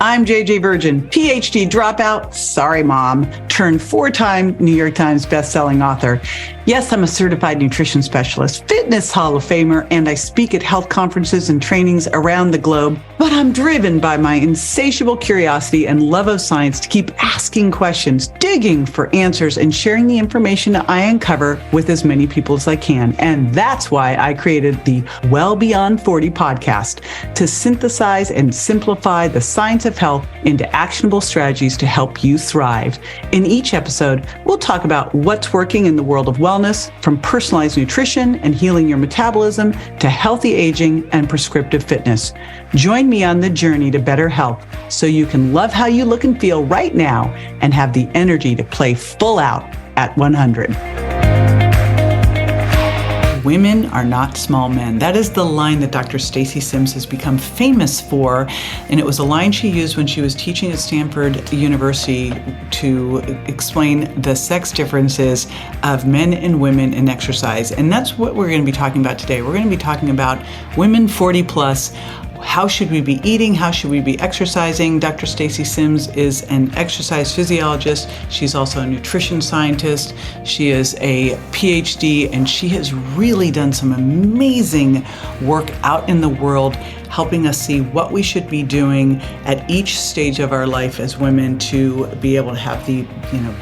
I'm JJ Virgin, PhD dropout, sorry mom, turned 4-time New York Times bestselling author. Yes, I'm a certified nutrition specialist, fitness Hall of Famer, and I speak at health conferences and trainings around the globe. But I'm driven by my insatiable curiosity and love of science to keep asking questions, digging for answers, and sharing the information I uncover with as many people as I can. And that's why I created the Well Beyond 40 podcast to synthesize and simplify the science of health into actionable strategies to help you thrive. In each episode, we'll talk about what's working in the world of wellness, from personalized nutrition and healing your metabolism to healthy aging and prescriptive fitness. Join me on the journey to better health so you can love how you look and feel right now and have the energy to play full out at 100. Women are not small men. That is the line that Dr. Stacy Sims has become famous for. And it was a line she used when she was teaching at Stanford University to explain the sex differences of men and women in exercise. And that's what we're going to be talking about today. We're going to be talking about women 40 plus. How should we be eating? How should we be exercising? Dr. Stacy Sims is an exercise physiologist. She's also a nutrition scientist. She is a PhD, and she has really done some amazing work out in the world, helping us see what we should be doing at each stage of our life as women to be able to have the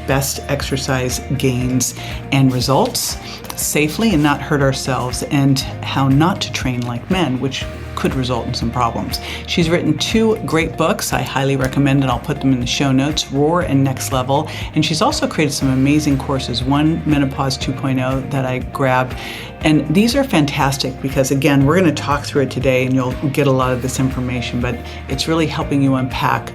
best exercise gains and results safely and not hurt ourselves, and how not to train like men, which could result in some problems. She's written 2 great books I highly recommend, and I'll put them in the show notes, Roar and Next Level. And she's also created some amazing courses, one Menopause 2.0 that I grabbed. And these are fantastic because, again, we're going to talk through it today and you'll get a lot of this information, but it's really helping you unpack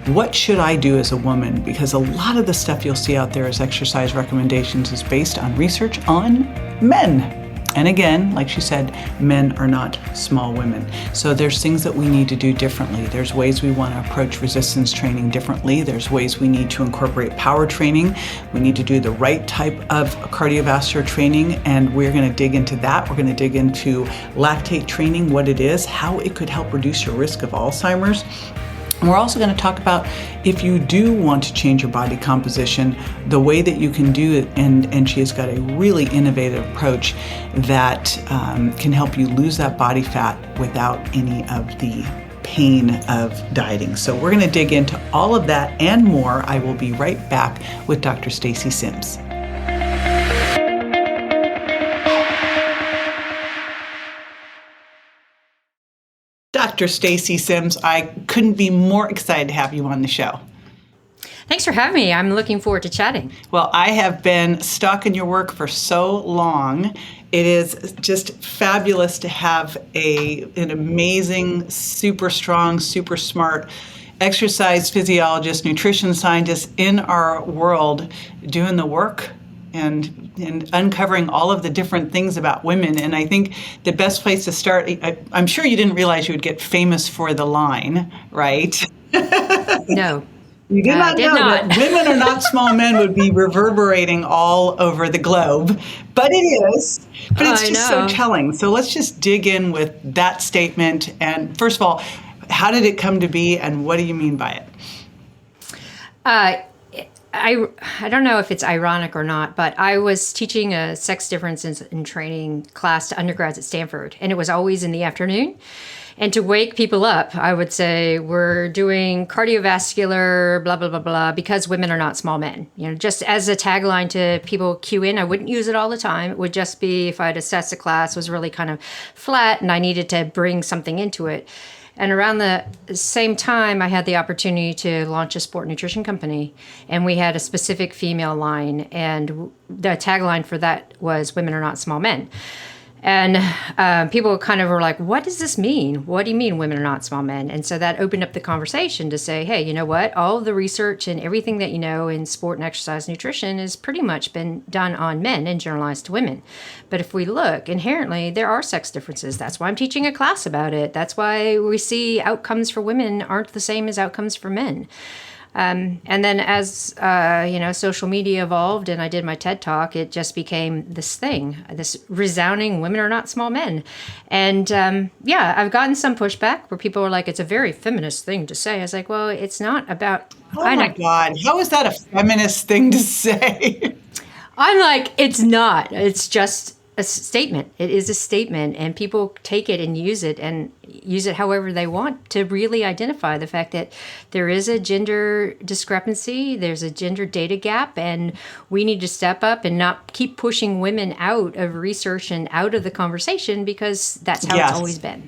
what should I do as a woman? Because a lot of the stuff you'll see out there as exercise recommendations is based on research on men. And again, like she said, men are not small women. So there's things that we need to do differently. There's ways we want to approach resistance training differently. There's ways we need to incorporate power training. We need to do the right type of cardiovascular training, and we're going to dig into that. We're going to dig into lactate training, what it is, how it could help reduce your risk of Alzheimer's. We're also going to talk about if you do want to change your body composition, the way that you can do it, and she has got a really innovative approach that can help you lose that body fat without any of the pain of dieting. So we're going to dig into all of that and more. I will be right back with Dr. Stacy Sims. Dr. Stacy Sims, I couldn't be more excited to have you on the show. Thanks for having me. I'm looking forward to chatting. Well, I have been stuck in your work for so long. It is just fabulous to have an amazing, super strong, super smart exercise physiologist, nutrition scientist in our world doing the work and uncovering all of the different things about women. And I think the best place to start, I'm sure you didn't realize you would get famous for the line, right? No. You did not know that women are not small men would be reverberating all over the globe, but it is. But it's just so telling. So let's just dig in with that statement. And first of all, how did it come to be, and what do you mean by it? I don't know if it's ironic or not, but I was teaching a sex differences in training class to undergrads at Stanford, and it was always in the afternoon. And to wake people up, I would say, we're doing cardiovascular, blah, blah, blah, blah, because women are not small men. Just as a tagline to people cue in, I wouldn't use it all the time. It would just be if I'd assess a class was really kind of flat and I needed to bring something into it. And around the same time, I had the opportunity to launch a sport nutrition company, and we had a specific female line, and the tagline for that was "Women are not small men." And people kind of were like, what does this mean? What do you mean women are not small men? And so that opened up the conversation to say, hey, you know what? All of the research and everything that you know in sport and exercise nutrition has pretty much been done on men and generalized to women. But if we look, inherently, there are sex differences. That's why I'm teaching a class about it. That's why we see outcomes for women aren't the same as outcomes for men. And then as, social media evolved and I did my TED Talk, it just became this thing, this resounding women are not small men. And I've gotten some pushback where people are like, it's a very feminist thing to say. I was like, well, it's not about... Oh my God. How is that a feminist thing to say? I'm like, it's not. It's just a statement. It is a statement, and people take it and use it however they want to really identify the fact that there is a gender discrepancy, there's a gender data gap, and we need to step up and not keep pushing women out of research and out of the conversation, because that's how it's always been.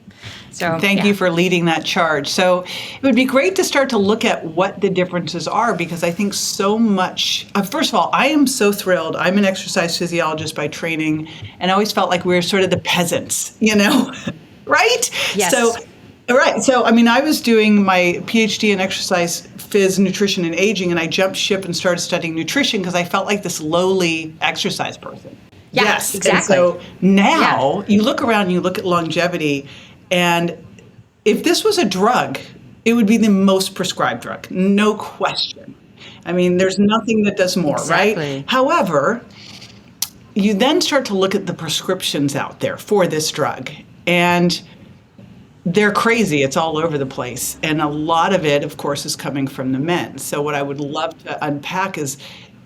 So thank you for leading that charge. So it would be great to start to look at what the differences are, because I think so much, first of all, I am so thrilled. I'm an exercise physiologist by training, and I always felt like we were sort of the peasants, right? Yes. So, I was doing my PhD in exercise phys, nutrition, and aging, and I jumped ship and started studying nutrition because I felt like this lowly exercise person. Yeah, yes, exactly. And so now you look around and you look at longevity, and if this was a drug, it would be the most prescribed drug, no question. There's nothing that does more, right? However, you then start to look at the prescriptions out there for this drug, and they're crazy. It's all over the place. And a lot of it, of course, is coming from the men. So what I would love to unpack is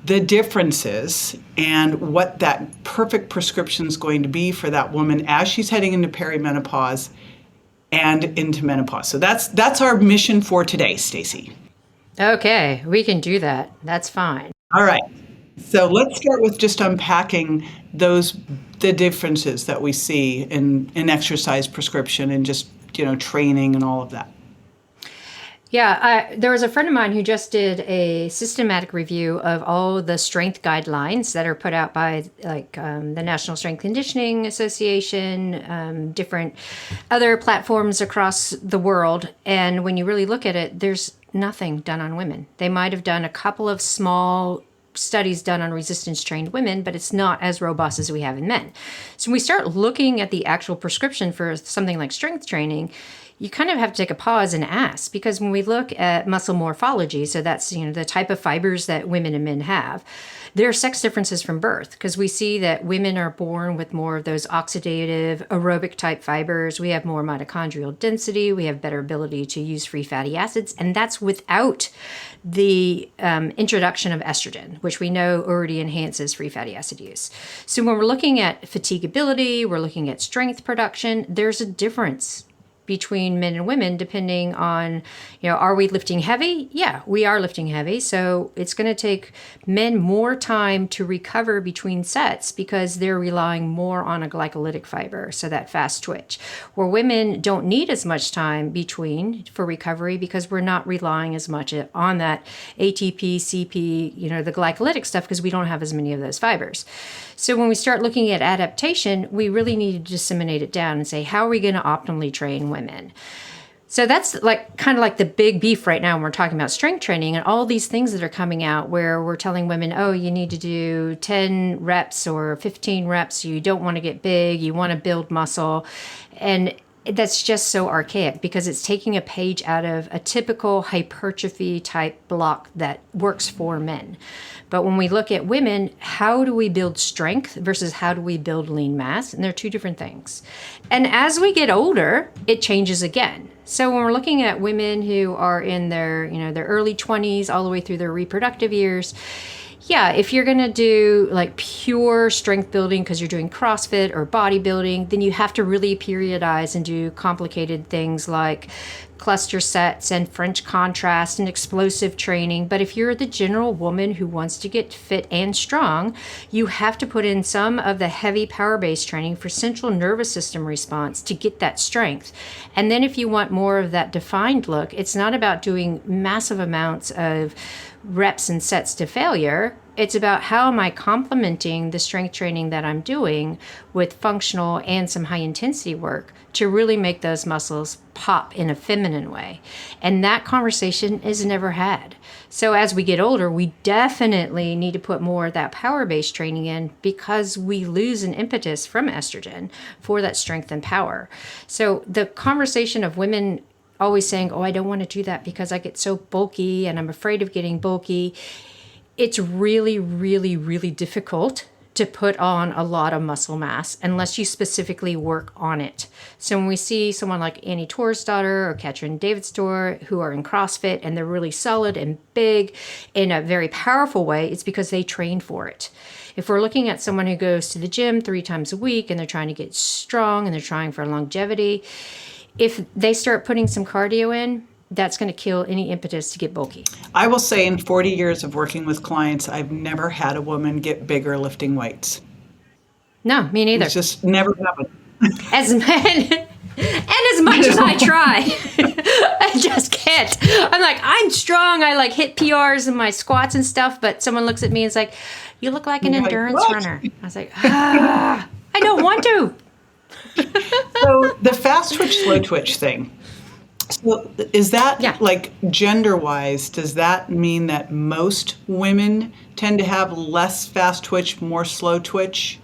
the differences and what that perfect prescription is going to be for that woman as she's heading into perimenopause and into menopause. So that's our mission for today, Stacy. Okay, we can do that. That's fine. All right. So let's start with just unpacking the differences that we see in exercise prescription and just training and all of that. Yeah, there was a friend of mine who just did a systematic review of all the strength guidelines that are put out by the National Strength Conditioning Association, different other platforms across the world. And when you really look at it, there's nothing done on women. They might have done a couple of small studies done on resistance trained women, but it's not as robust as we have in men. So when we start looking at the actual prescription for something like strength training, you kind of have to take a pause and ask, because when we look at muscle morphology, so that's the type of fibers that women and men have, there are sex differences from birth, because we see that women are born with more of those oxidative aerobic type fibers. We have more mitochondrial density. We have better ability to use free fatty acids, and that's without the introduction of estrogen, which we know already enhances free fatty acid use. So when we're looking at fatigability, we're looking at strength production, there's a difference between men and women depending on, are we lifting heavy? Yeah, we are lifting heavy. So it's going to take men more time to recover between sets because they're relying more on a glycolytic fiber, so that fast twitch. Where women don't need as much time between for recovery because we're not relying as much on that ATP, CP, the glycolytic stuff, because we don't have as many of those fibers. So when we start looking at adaptation, we really need to disseminate it down and say, how are we going to optimally train women? So that's kind of like the big beef right now when we're talking about strength training and all these things that are coming out where we're telling women, oh, you need to do 10 reps or 15 reps. You don't want to get big. You want to build muscle. And that's just so archaic because it's taking a page out of a typical hypertrophy type block that works for men. But when we look at women, how do we build strength versus how do we build lean mass? And they're two different things. And as we get older, it changes again. So when we're looking at women who are in their, their early 20s all the way through their reproductive years, yeah, if you're going to do pure strength building because you're doing CrossFit or bodybuilding, then you have to really periodize and do complicated things like cluster sets and French contrast and explosive training. But if you're the general woman who wants to get fit and strong, you have to put in some of the heavy power-based training for central nervous system response to get that strength. And then if you want more of that defined look, it's not about doing massive amounts of reps and sets to failure. It's about how am I complementing the strength training that I'm doing with functional and some high intensity work to really make those muscles pop in a feminine way. And that conversation is never had. So as we get older, we definitely need to put more of that power-based training in because we lose an impetus from estrogen for that strength and power. So the conversation of women always saying, oh, I don't want to do that because I get so bulky and I'm afraid of getting bulky. It's really, really, really difficult to put on a lot of muscle mass unless you specifically work on it. So when we see someone like Annie Torsdottir or Katrin Davidsdorf who are in CrossFit and they're really solid and big in a very powerful way, it's because they train for it. If we're looking at someone who goes to the gym 3 times a week and they're trying to get strong and they're trying for longevity, if they start putting some cardio in, that's going to kill any impetus to get bulky. I will say in 40 years of working with clients, I've never had a woman get bigger lifting weights. No, me neither. It's just never happened. As men, and as much as I try, I just can't. I'm like, I'm strong. I like hit PRs in my squats and stuff, but someone looks at me and is like, you look like an endurance runner. I was like, I don't want to. So the fast twitch, slow twitch thing. So is that like gender-wise, does that mean that most women tend to have less fast twitch, more slow twitch?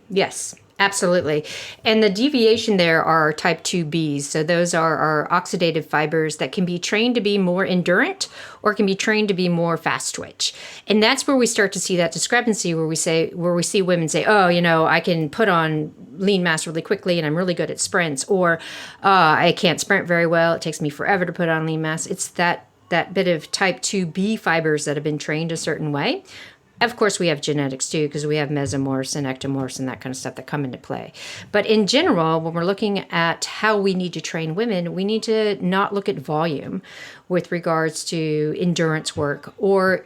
Yes, absolutely. And the deviation there are type 2Bs. So those are our oxidative fibers that can be trained to be more endurant or can be trained to be more fast twitch. And that's where we start to see that discrepancy where we see women say, oh, I can put on lean mass really quickly and I'm really good at sprints, or I can't sprint very well. It takes me forever to put on lean mass. It's that bit of type 2B fibers that have been trained a certain way. Of course, we have genetics too, because we have mesomorphs and ectomorphs and that kind of stuff that come into play. But in general, when we're looking at how we need to train women, we need to not look at volume with regards to endurance work, or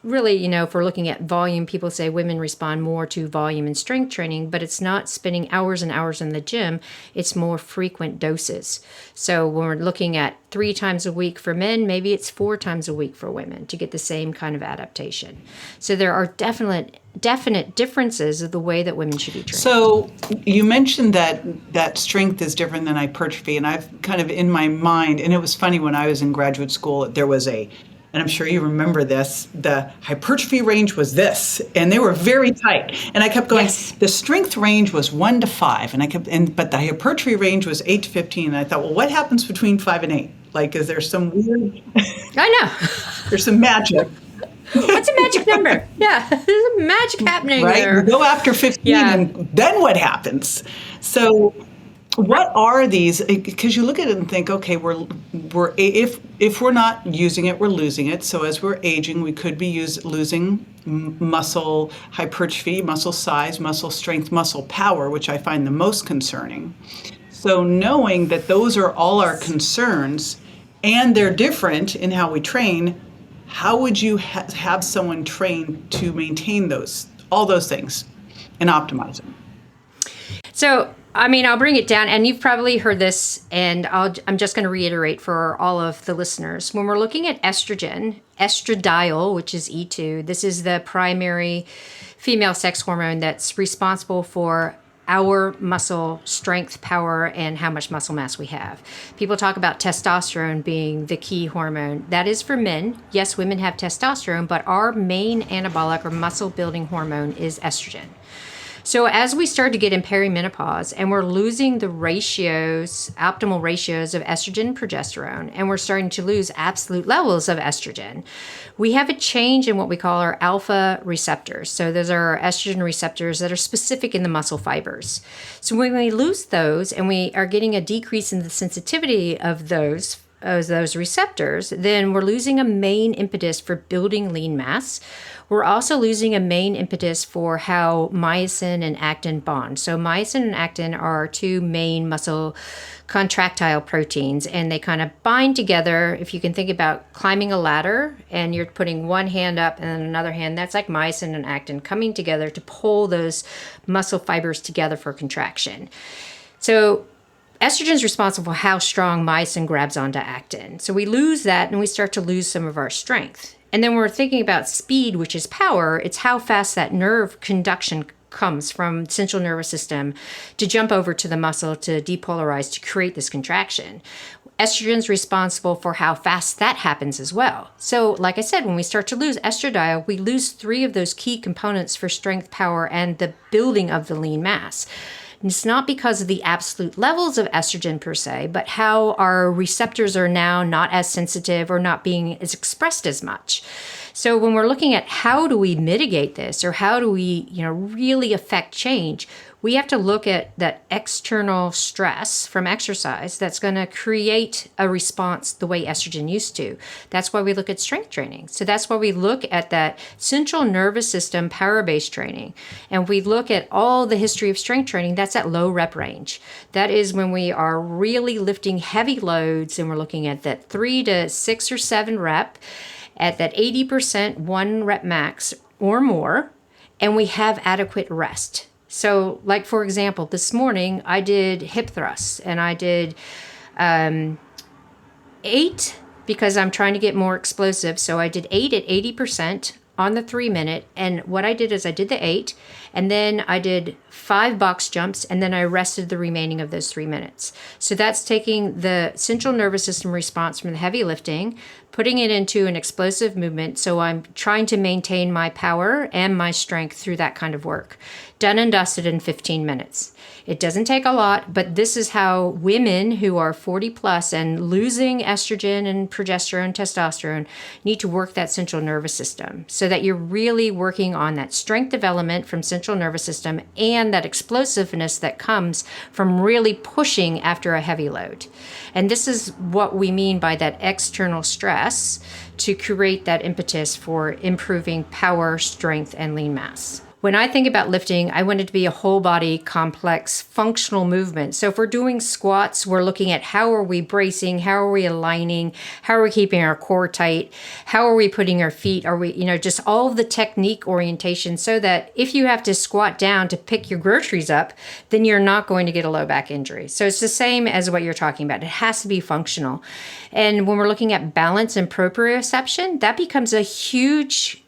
really, if we're looking at volume, people say women respond more to volume and strength training, but it's not spending hours and hours in the gym. It's more frequent doses. So when we're looking at 3 times a week for men, maybe it's 4 times a week for women to get the same kind of adaptation. So there are definite differences of the way that women should be trained. So you mentioned that strength is different than hypertrophy, and I've kind of in my mind, and it was funny when I was in graduate school, there was and I'm sure you remember this, the hypertrophy range was this, and they were very tight. And I kept going, yes. The strength range was 1 to 5, but the hypertrophy range was 8 to 15. And I thought, well, what happens between 5 and 8? Like, is there some weird? I know. There's some magic. What's a magic number? Yeah, there's a magic happening there. Right, you go after 15, and then what happens? So what are these? Because you look at it and think, okay, if we're not using it, we're losing it. So as we're aging, we could be losing muscle hypertrophy, muscle size, muscle strength, muscle power, which I find the most concerning. So knowing that those are all our concerns, and they're different in how we train, how would you have someone train to maintain all those things and optimize them? So, I'll bring it down, and you've probably heard this, and I'm just going to reiterate for all of the listeners. When we're looking at estrogen, estradiol, which is E2, this is the primary female sex hormone that's responsible for our muscle strength, power, and how much muscle mass we have. People talk about testosterone being the key hormone. That is for men. Yes, women have testosterone, but our main anabolic or muscle building hormone is estrogen. So as we start to get in perimenopause and we're losing the optimal ratios of estrogen and progesterone, and we're starting to lose absolute levels of estrogen, we have a change in what we call our alpha receptors. So those are our estrogen receptors that are specific in the muscle fibers. So when we lose those and we are getting a decrease in the sensitivity of those receptors, then we're losing a main impetus for building lean mass. We're also losing a main impetus for how myosin and actin bond. So myosin and actin are 2 main muscle contractile proteins, and they kind of bind together. If you can think about climbing a ladder and you're putting one hand up and then another hand, that's like myosin and actin coming together to pull those muscle fibers together for contraction. So estrogen is responsible for how strong myosin grabs onto actin. So we lose that and we start to lose some of our strength. And then we're thinking about speed, which is power. It's how fast that nerve conduction comes from the central nervous system to jump over to the muscle to depolarize to create this contraction. Estrogen is responsible for how fast that happens as well. So like I said, when we start to lose estradiol, we lose 3 of those key components for strength, power, and the building of the lean mass. And it's not because of the absolute levels of estrogen per se, but how our receptors are now not as sensitive or not being as expressed as much. So when we're looking at how do we mitigate this, or how do we, really affect change, we have to look at that external stress from exercise that's going to create a response the way estrogen used to. That's why we look at strength training. So that's why we look at that central nervous system power-based training. And we look at all the history of strength training, that's at low rep range. That is when we are really lifting heavy loads, and we're looking at that 3 to 6 or 7 rep at that 80% 1 rep max or more, and we have adequate rest. So, like, for example, this morning I did hip thrusts, and I did 8 because I'm trying to get more explosive. So I did 8 at 80% on the 3-minute. And what I did is I did the 8, and then I did 5 box jumps, and then I rested the remaining of those 3 minutes. So that's taking the central nervous system response from the heavy lifting, putting it into an explosive movement. So I'm trying to maintain my power and my strength through that kind of work. Done and dusted in 15 minutes. It doesn't take a lot, but this is how women who are 40 plus and losing estrogen and progesterone, testosterone, need to work that central nervous system, so that you're really working on that strength development from central nervous system and that explosiveness that comes from really pushing after a heavy load. And this is what we mean by that external stress to create that impetus for improving power, strength, and lean mass. When I think about lifting, I want it to be a whole body, complex, functional movement. So if we're doing squats, we're looking at how are we bracing, how are we aligning, how are we keeping our core tight, how are we putting our feet, are we, just all of the technique orientation, so that if you have to squat down to pick your groceries up, then you're not going to get a low back injury. So it's the same as what you're talking about. It has to be functional. And when we're looking at balance and proprioception, that becomes a huge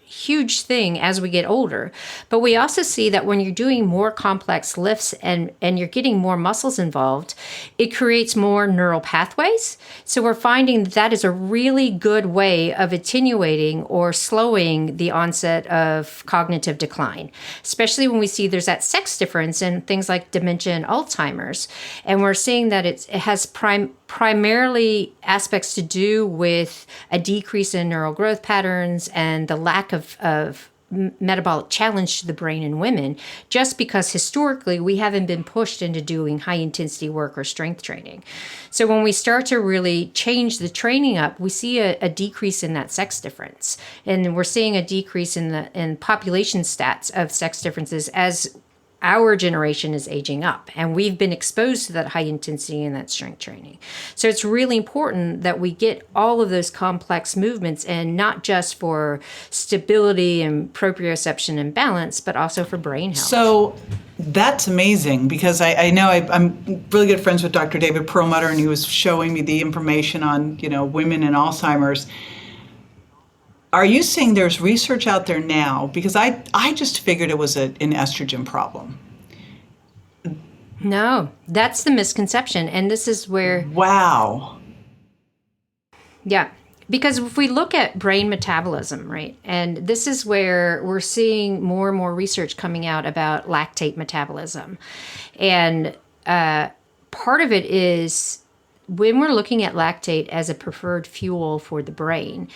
thing as we get older. But we also see that when you're doing more complex lifts and you're getting more muscles involved, it creates more neural pathways. So we're finding that is a really good way of attenuating or slowing the onset of cognitive decline, especially when we see there's that sex difference in things like dementia and Alzheimer's. And we're seeing that it has primarily aspects to do with a decrease in neural growth patterns and the lack of metabolic challenge to the brain in women, just because historically we haven't been pushed into doing high intensity work or strength training. So when we start to really change the training up, we see a decrease in that sex difference. And we're seeing a decrease in population stats of sex differences as our generation is aging up, and we've been exposed to that high intensity and that strength training. So it's really important that we get all of those complex movements in, not just for stability and proprioception and balance, but also for brain health. So that's amazing, because I know I'm really good friends with Dr. David Perlmutter, and he was showing me the information on, women and Alzheimer's. Are you saying there's research out there now? Because I just figured it was an estrogen problem. No, that's the misconception. And this is where... Wow. Yeah. Because if we look at brain metabolism, right, and this is where we're seeing more and more research coming out about lactate metabolism. And part of it is when we're looking at lactate as a preferred fuel for the brain,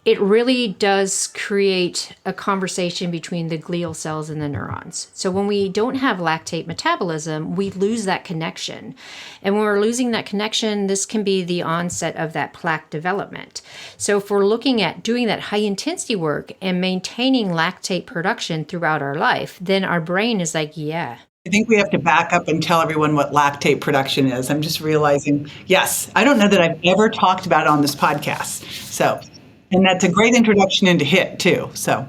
it really does create a conversation between the glial cells and the neurons. So when we don't have lactate metabolism, we lose that connection. And when we're losing that connection, this can be the onset of that plaque development. So if we're looking at doing that high intensity work and maintaining lactate production throughout our life, then our brain is like, yeah. I think we have to back up and tell everyone what lactate production is. I'm just realizing, yes, I don't know that I've ever talked about it on this podcast. So, and that's a great introduction into HIIT too. So,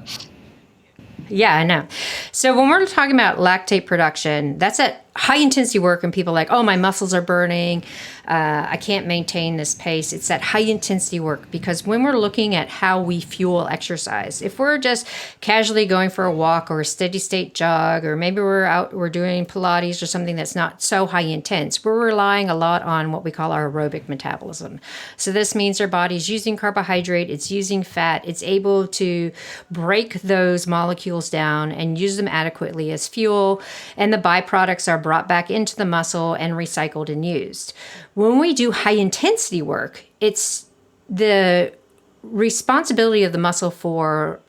yeah, I know. So when we're talking about lactate production, that's at high intensity work, and people are like, oh, my muscles are burning. I can't maintain this pace. It's that high intensity work, because when we're looking at how we fuel exercise, if we're just casually going for a walk or a steady state jog, or maybe we're doing Pilates or something that's not so high intense, we're relying a lot on what we call our aerobic metabolism. So this means our body's using carbohydrate, it's using fat, it's able to break those molecules down and use them adequately as fuel. And the byproducts are brought back into the muscle and recycled and used. When we do high intensity work, it's the responsibility of the muscle for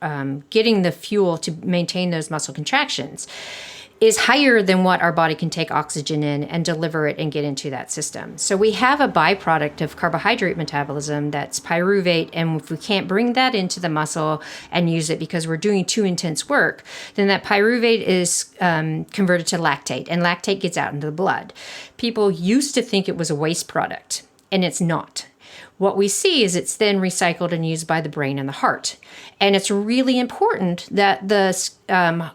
getting the fuel to maintain those muscle contractions is higher than what our body can take oxygen in and deliver it and get into that system. So we have a byproduct of carbohydrate metabolism that's pyruvate, and if we can't bring that into the muscle and use it because we're doing too intense work, then that pyruvate is converted to lactate, and lactate gets out into the blood. People used to think it was a waste product, and it's not. What we see is it's then recycled and used by the brain and the heart. And it's really important that the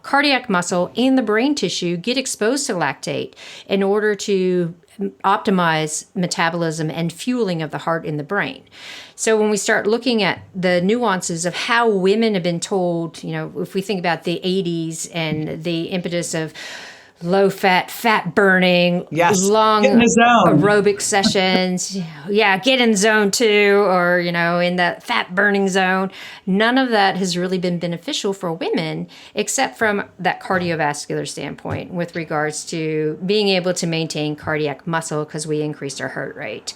cardiac muscle and the brain tissue get exposed to lactate in order to optimize metabolism and fueling of the heart and the brain. So when we start looking at the nuances of how women have been told, if we think about the 80s and the impetus of low fat, fat burning, yes. long Get in the zone. aerobic sessions. Yeah, get in zone 2 or, in the fat burning zone. None of that has really been beneficial for women, except from that cardiovascular standpoint with regards to being able to maintain cardiac muscle because we increased our heart rate.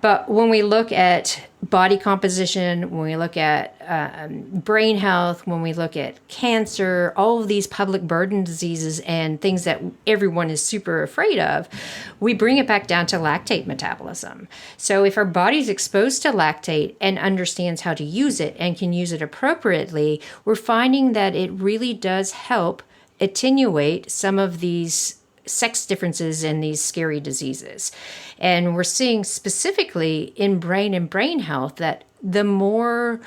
But when we look at body composition, when we look at brain health, when we look at cancer, all of these public burden diseases and things that everyone is super afraid of, we bring it back down to lactate metabolism. So if our body's exposed to lactate and understands how to use it and can use it appropriately, we're finding that it really does help attenuate some of these sex differences in these scary diseases. And we're seeing specifically in brain and brain health that the more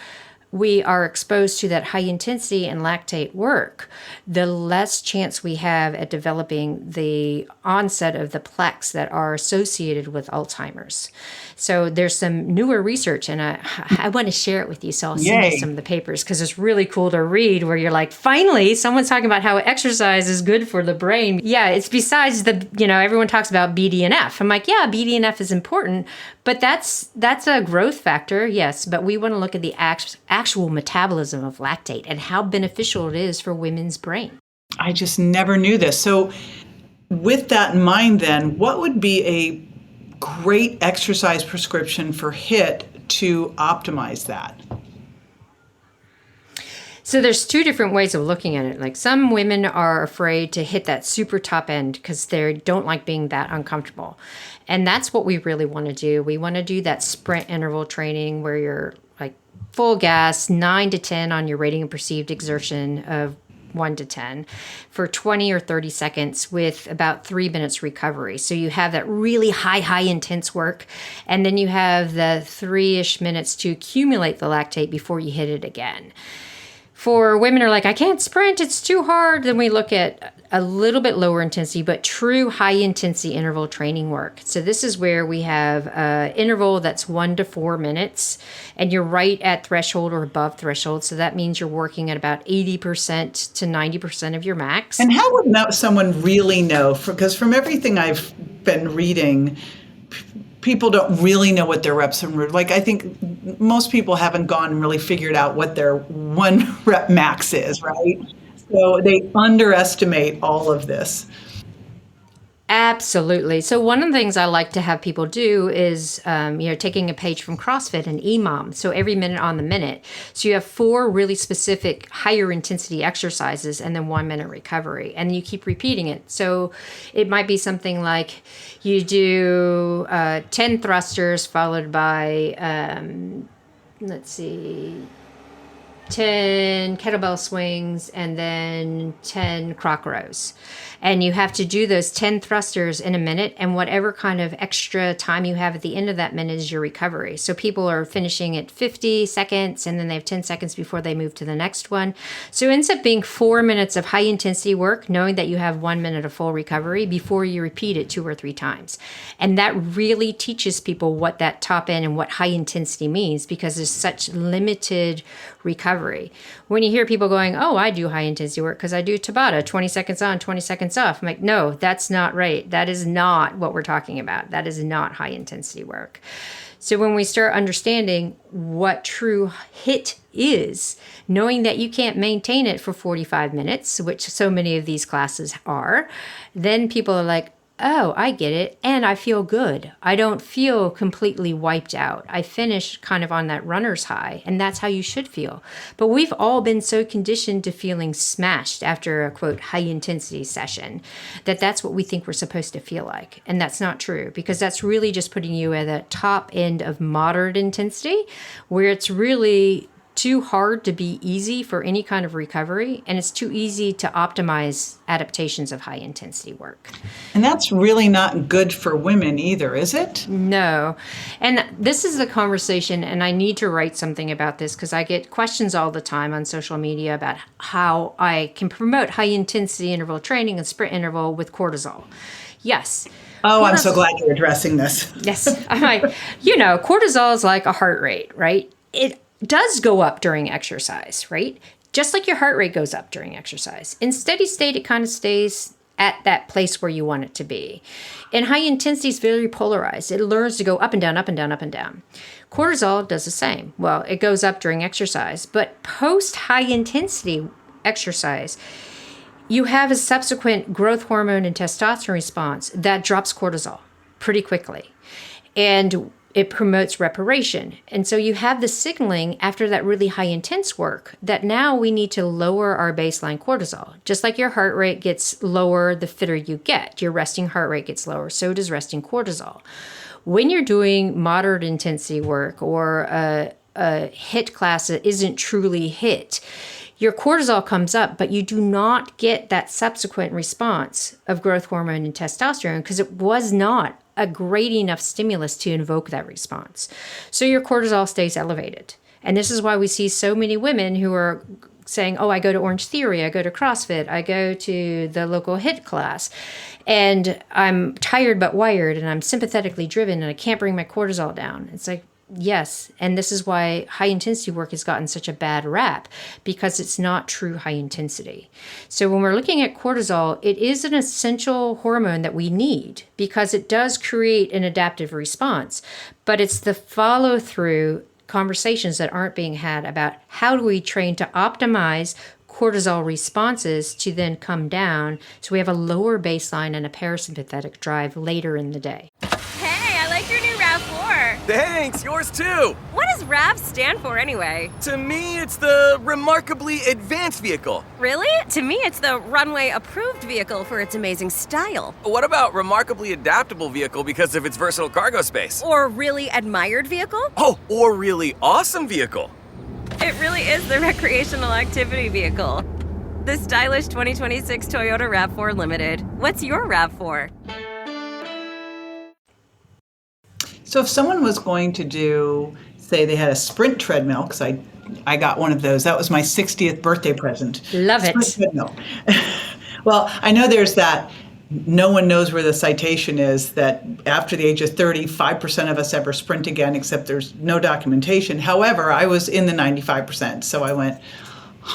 we are exposed to that high intensity and lactate work, the less chance we have at developing the onset of the plaques that are associated with Alzheimer's. So there's some newer research, and I want to share it with you. So I'll send you some of the papers because it's really cool to read where you're like, finally, someone's talking about how exercise is good for the brain. Yeah, it's besides everyone talks about BDNF. I'm like, yeah, BDNF is important, but that's a growth factor, yes, but we want to look at the actual metabolism of lactate and how beneficial it is for women's brain. I just never knew this. So with that in mind then, what would be a great exercise prescription for HIIT to optimize that? So there's two different ways of looking at it. Like some women are afraid to hit that super top end because they don't like being that uncomfortable. And that's what we really want to do. We want to do that sprint interval training where you're like full gas, 9 to 10 on your rating of perceived exertion of 1 to 10 for 20 or 30 seconds with about 3 minutes recovery. So you have that really high intense work, and then you have the 3-ish minutes to accumulate the lactate before you hit it again. For women who are like, I can't sprint, it's too hard, then we look at a little bit lower intensity, but true high intensity interval training work. So this is where we have an interval that's 1 to 4 minutes, and you're right at threshold or above threshold. So that means you're working at about 80% to 90% of your max. And how would someone really know? Because from everything I've been reading, people don't really know what their reps are. Like, I think most people haven't gone and really figured out what their 1 rep max is, right? So they underestimate all of this. Absolutely. So one of the things I like to have people do is, taking a page from CrossFit and EMOM. So every minute on the minute. So you have 4 really specific higher intensity exercises and then 1 minute recovery. And you keep repeating it. So it might be something like you do 10 thrusters followed by, 10 kettlebell swings, and then 10 croc rows. And you have to do those 10 thrusters in a minute, and whatever kind of extra time you have at the end of that minute is your recovery. So people are finishing at 50 seconds, and then they have 10 seconds before they move to the next one. So it ends up being 4 minutes of high intensity work, knowing that you have 1 minute of full recovery before you repeat it 2 or 3 times. And that really teaches people what that top end and what high intensity means, because there's such limited recovery recovery. When you hear people going, oh, I do high intensity work because I do Tabata, 20 seconds on, 20 seconds off. I'm like, no, that's not right. That is not what we're talking about. That is not high intensity work. So when we start understanding what true HIIT is, knowing that you can't maintain it for 45 minutes, which so many of these classes are, then people are like, oh, I get it. And I feel good. I don't feel completely wiped out. I finish kind of on that runner's high. And that's how you should feel. But we've all been so conditioned to feeling smashed after a quote high intensity session that that's what we think we're supposed to feel like. And that's not true, because that's really just putting you at the top end of moderate intensity, where it's really too hard to be easy for any kind of recovery, and it's too easy to optimize adaptations of high intensity work. And that's really not good for women either, is it? No. And this is the conversation, and I need to write something about this because I get questions all the time on social media about how I can promote high intensity interval training and sprint interval with cortisol. Yes. Oh, I'm so glad you're addressing this. Yes. I'm like, cortisol is like a heart rate, right? It does go up during exercise, right? Just like your heart rate goes up during exercise. In steady state, it kind of stays at that place where you want it to be. And high intensity is very polarized. It learns to go up and down, up and down, up and down. Cortisol does the same. Well, it goes up during exercise, but post high intensity exercise, you have a subsequent growth hormone and testosterone response that drops cortisol pretty quickly. And it promotes reparation. And so you have the signaling after that really high intense work that now we need to lower our baseline cortisol. Just like your heart rate gets lower the fitter you get, your resting heart rate gets lower, so does resting cortisol. When you're doing moderate intensity work or a HIIT class that isn't truly HIIT, your cortisol comes up, but you do not get that subsequent response of growth hormone and testosterone because it was not a great enough stimulus to invoke that response. So your cortisol stays elevated. And this is why we see so many women who are saying, oh, I go to Orange Theory, I go to CrossFit, I go to the local HIIT class, and I'm tired but wired, and I'm sympathetically driven, and I can't bring my cortisol down. It's like, yes, and this is why high intensity work has gotten such a bad rap, because it's not true high intensity. So when we're looking at cortisol, it is an essential hormone that we need because it does create an adaptive response, but it's the follow-through conversations that aren't being had about how do we train to optimize cortisol responses to then come down so we have a lower baseline and a parasympathetic drive later in the day. Hey, I like your new RAV4. Thanks, yours too. What does RAV stand for anyway? To me, it's the Remarkably Advanced Vehicle. Really? To me, it's the runway approved vehicle for its amazing style. What about Remarkably Adaptable Vehicle because of its versatile cargo space? Or really admired vehicle? Oh, or Really Awesome Vehicle. It really is the recreational activity vehicle. The stylish 2026 Toyota RAV4 Limited. What's your RAV4? So if someone was going to do, say they had a sprint treadmill, because I got one of those. That was my 60th birthday present. Love it. Sprint treadmill. Well, I know there's that, no one knows where the citation is, that after the age of 30, 5% of us ever sprint again, except there's no documentation. However, I was in the 95%. So I went,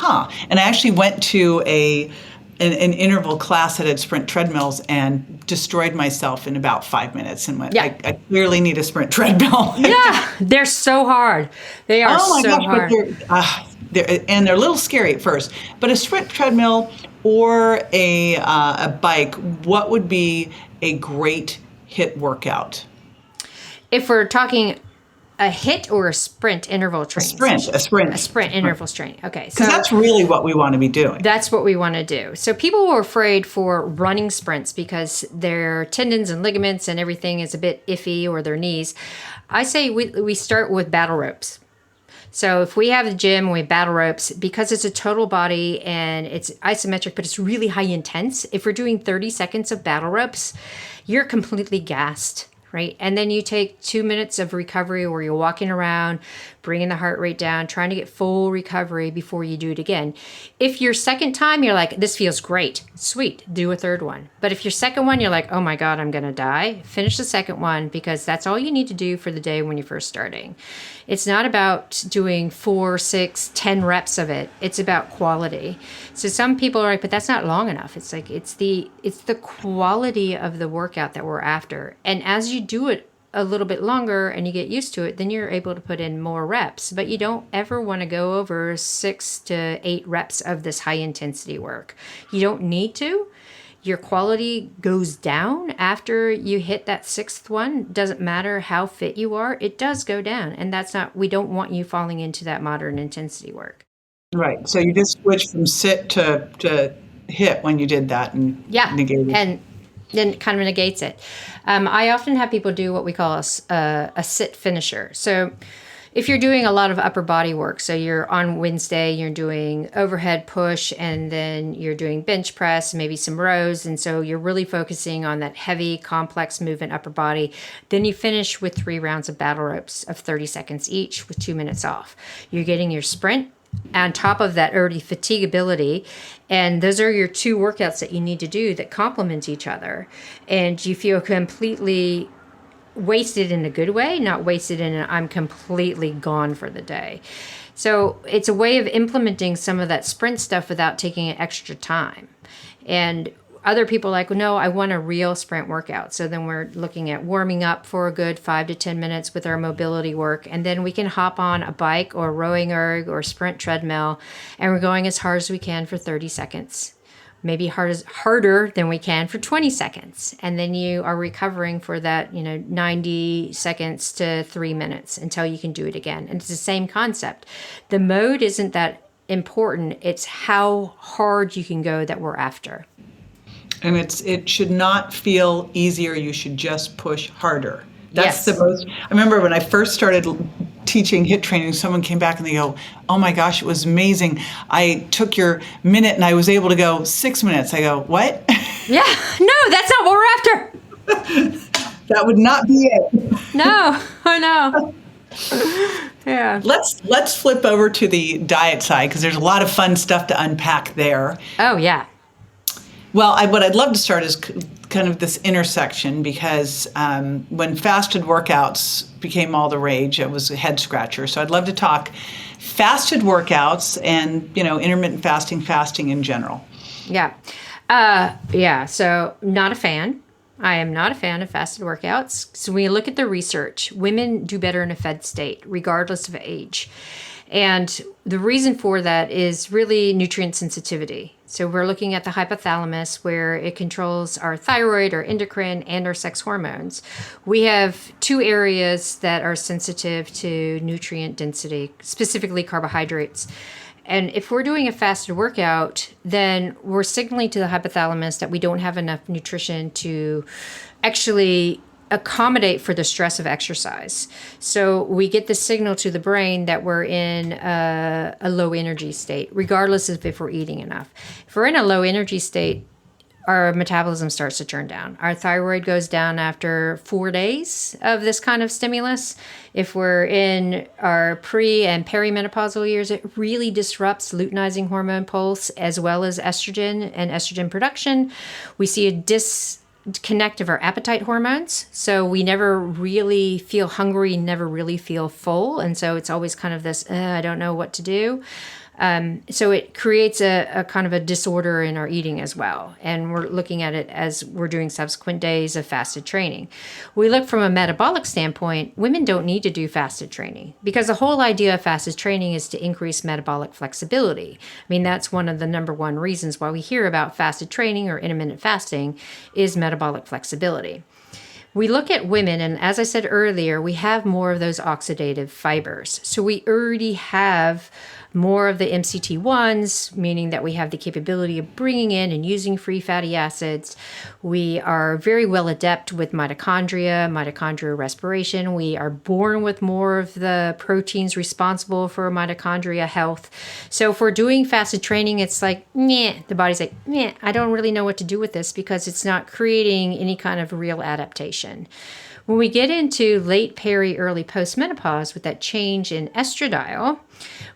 And I actually went to an interval class that had sprint treadmills and destroyed myself in about 5 minutes and went, Yeah. I clearly need a sprint treadmill. Yeah, they're so hard. They are hard. But they're a little scary at first. But a sprint treadmill or a bike, what would be a great HIIT workout? If we're talking a HIIT or a sprint interval training? A sprint interval training. Okay. Because that's really what we want to be doing. That's what we want to do. So people were afraid for running sprints because their tendons and ligaments and everything is a bit iffy, or their knees. I say we start with battle ropes. So if we have a gym and we have battle ropes, because it's a total body and it's isometric, but it's really high intense. If we're doing 30 seconds of battle ropes, you're completely gassed right? And then you take 2 minutes of recovery where you're walking around, bringing the heart rate down, trying to get full recovery before you do it again. If your second time you're like, this feels great, sweet, do a third one. But if your second one you're like, oh my God, I'm going to die, finish the second one, because that's all you need to do for the day when you're first starting. It's not about doing 4, 6, 10 reps of it. It's about quality. So some people are like, but that's not long enough. It's like, it's the quality of the workout that we're after. And as you do it a little bit longer and you get used to it, then you're able to put in more reps. But you don't ever want to go over 6 to 8 reps of this high intensity work. You don't need to. Your quality goes down after you hit that 6th one. Doesn't matter how fit you are, it does go down. And we don't want you falling into that moderate intensity work. Right. So you just switched from sit to hit when you did that and negated it. And then it kind of negates it. I often have people do what we call a sit finisher. So if you're doing a lot of upper body work, so you're on Wednesday, you're doing overhead push, and then you're doing bench press, maybe some rows, and so you're really focusing on that heavy, complex movement upper body. Then you finish with 3 rounds of battle ropes of 30 seconds each with 2 minutes off. You're getting your sprint on top of that already fatigability, and those are your 2 workouts that you need to do that complement each other, and you feel completely wasted in a good way, not wasted in an I'm completely gone for the day. So it's a way of implementing some of that sprint stuff without taking extra time. And other people are like, well, no, I want a real sprint workout. So then we're looking at warming up for a good 5 to 10 minutes with our mobility work. And then we can hop on a bike or rowing erg or sprint treadmill, and we're going as hard as we can for 30 seconds. Maybe harder than we can for 20 seconds. And then you are recovering for that, 90 seconds to 3 minutes until you can do it again. And it's the same concept. The mode isn't that important. It's how hard you can go that we're after. And it should not feel easier. You should just push harder. That's the most. I remember when I first started teaching HIIT training, someone came back and they go, oh my gosh, it was amazing. I took your minute and I was able to go 6 minutes. I go, what? Yeah, no, that's not what we're after. That would not be it. No, I know. Yeah. Let's flip over to the diet side, because there's a lot of fun stuff to unpack there. Oh, yeah. Well, what I'd love to start is kind of this intersection, because when fasted workouts became all the rage, it was a head scratcher. So I'd love to talk fasted workouts and, intermittent fasting in general. Yeah. So not a fan. I am not a fan of fasted workouts. So when you look at the research, women do better in a fed state, regardless of age. And the reason for that is really nutrient sensitivity. So we're looking at the hypothalamus, where it controls our thyroid, our endocrine, and our sex hormones. We have 2 areas that are sensitive to nutrient density, specifically carbohydrates. And if we're doing a fasted workout, then we're signaling to the hypothalamus that we don't have enough nutrition to actually accommodate for the stress of exercise. So we get the signal to the brain that we're in a low energy state, regardless of if we're eating enough. If we're in a low energy state, our metabolism starts to turn down. Our thyroid goes down after 4 days of this kind of stimulus. If we're in our pre- and perimenopausal years, it really disrupts luteinizing hormone pulse as well as estrogen and estrogen production. We see a disconnect of our appetite hormones. So we never really feel hungry, never really feel full. And so it's always kind of this, I don't know what to do. So it creates a kind of a disorder in our eating as well. And we're looking at it as we're doing subsequent days of fasted training. We look from a metabolic standpoint, women don't need to do fasted training, because the whole idea of fasted training is to increase metabolic flexibility. I mean, that's one of the number 1 reasons why we hear about fasted training or intermittent fasting is metabolic flexibility. We look at women, and as I said earlier, we have more of those oxidative fibers. So we already have more of the MCT1s, meaning that we have the capability of bringing in and using free fatty acids. We are very well adept with mitochondrial respiration. We are born with more of the proteins responsible for mitochondria health. So if we're doing fasted training, it's like, meh, the body's like, meh, I don't really know what to do with this because it's not creating any kind of real adaptation. When we get into late peri, early postmenopause with that change in estradiol,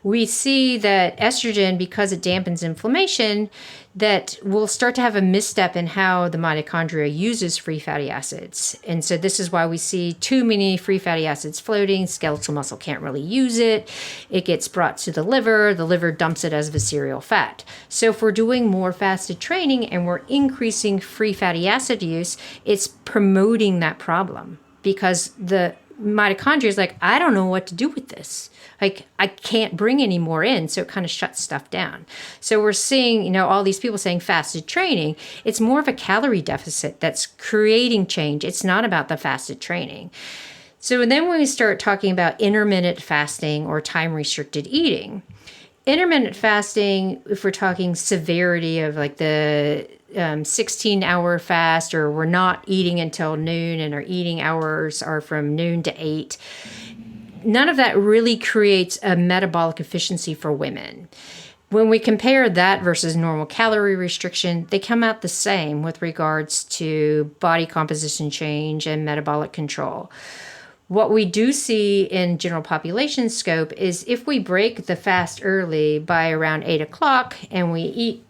we see that estrogen, because it dampens inflammation, that we'll start to have a misstep in how the mitochondria uses free fatty acids. And so this is why we see too many free fatty acids floating. Skeletal muscle can't really use it. It gets brought to the liver dumps it as visceral fat. So if we're doing more fasted training and we're increasing free fatty acid use, it's promoting that problem because the mitochondria is like, I don't know what to do with this. Like, I can't bring any more in, so it kind of shuts stuff down. So we're seeing, all these people saying fasted training. It's more of a calorie deficit that's creating change. It's not about the fasted training. So then when we start talking about intermittent fasting or time-restricted eating, intermittent fasting, if we're talking severity of like the 16-hour fast, or we're not eating until noon and our eating hours are from noon to 8, none of that really creates a metabolic efficiency for women. When we compare that versus normal calorie restriction, they come out the same with regards to body composition change and metabolic control. What we do see in general population scope is if we break the fast early by around 8 o'clock and we eat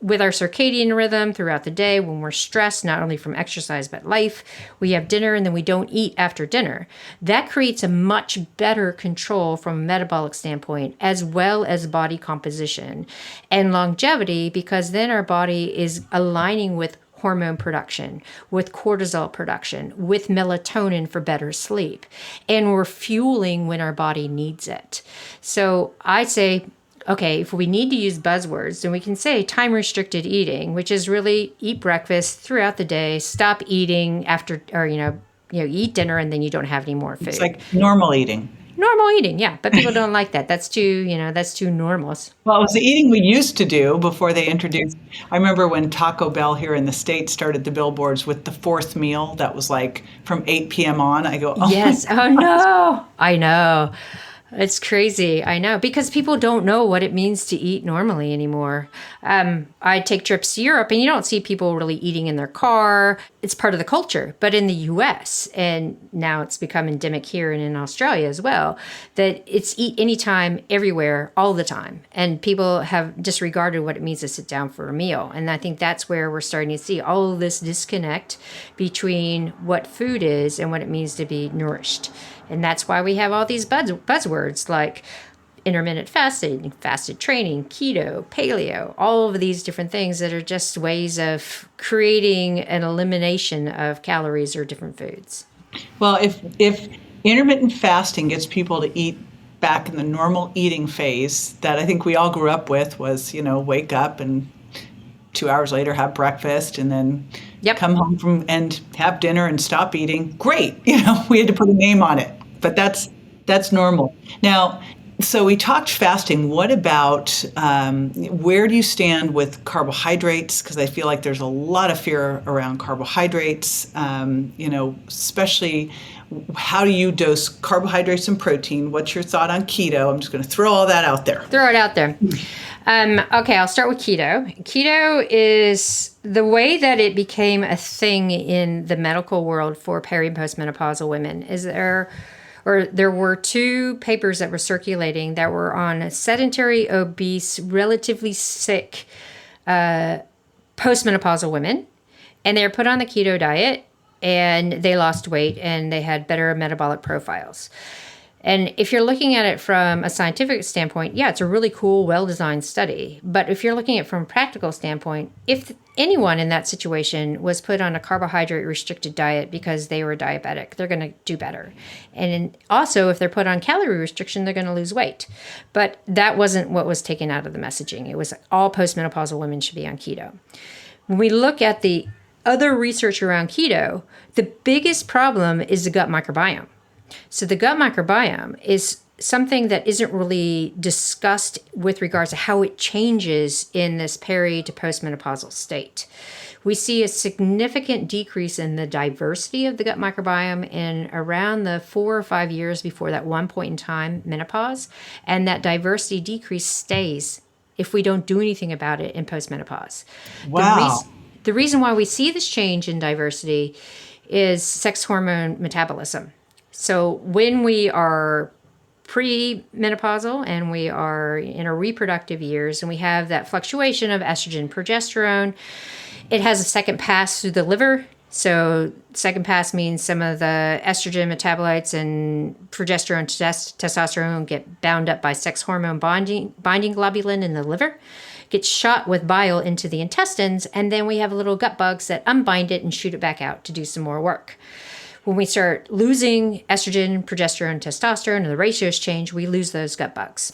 with our circadian rhythm throughout the day when we're stressed, not only from exercise but life, we have dinner and then we don't eat after dinner. That creates a much better control from a metabolic standpoint, as well as body composition and longevity, because then our body is aligning with hormone production, with cortisol production, with melatonin for better sleep. And we're fueling when our body needs it. So I say, okay, if we need to use buzzwords, then we can say time-restricted eating, which is really eat breakfast throughout the day, stop eating after, or, eat dinner and then you don't have any more food. It's like normal eating. Normal eating, yeah. But people don't like that. That's too normal. Well, it was the eating we used to do before they introduced. I remember when Taco Bell here in the States started the billboards with the fourth meal that was like from 8 p.m. on. I go, oh, yes. Oh, no. I know. It's crazy. I know, because people don't know what it means to eat normally anymore. I take trips to Europe and you don't see people really eating in their car. It's part of the culture. But in the US, and now it's become endemic here and in Australia as well, that it's eat anytime, everywhere, all the time. And people have disregarded what it means to sit down for a meal. And I think that's where we're starting to see all of this disconnect between what food is and what it means to be nourished. And that's why we have all these buzzwords like intermittent fasting, fasted training, keto, paleo, all of these different things that are just ways of creating an elimination of calories or different foods. Well, if intermittent fasting gets people to eat back in the normal eating phase that I think we all grew up with was, wake up and 2 hours later have breakfast and then come home and have dinner and stop eating. Great. We had to put a name on it, but that's normal. Now, so we talked fasting. What about, where do you stand with carbohydrates? Because I feel like there's a lot of fear around carbohydrates, especially how do you dose carbohydrates and protein? What's your thought on keto? I'm just going to throw all that out there. Throw it out there. Okay, I'll start with keto. Keto is the way that it became a thing in the medical world for peri and postmenopausal women. There were 2 papers that were circulating that were on sedentary, obese, relatively sick postmenopausal women, and they were put on the keto diet, and they lost weight, and they had better metabolic profiles. And if you're looking at it from a scientific standpoint, yeah, it's a really cool, well-designed study. But if you're looking at it from a practical standpoint, if anyone in that situation was put on a carbohydrate-restricted diet because they were diabetic, they're going to do better. And also, if they're put on calorie restriction, they're going to lose weight. But that wasn't what was taken out of the messaging. It was all postmenopausal women should be on keto. When we look at the other research around keto, the biggest problem is the gut microbiome. So the gut microbiome is something that isn't really discussed with regards to how it changes in this peri to postmenopausal state. We see a significant decrease in the diversity of the gut microbiome in around the 4 or 5 years before that one point in time, menopause, and that diversity decrease stays if we don't do anything about it in postmenopause. Wow. The reason why we see this change in diversity is sex hormone metabolism. So when we are pre-menopausal and we are in our reproductive years and we have that fluctuation of estrogen, progesterone, it has a second pass through the liver. So second pass means some of the estrogen metabolites and progesterone, testosterone get bound up by sex hormone binding globulin in the liver, gets shot with bile into the intestines, and then we have little gut bugs that unbind it and shoot it back out to do some more work. When we start losing estrogen, progesterone, testosterone, and the ratios change, we lose those gut bugs.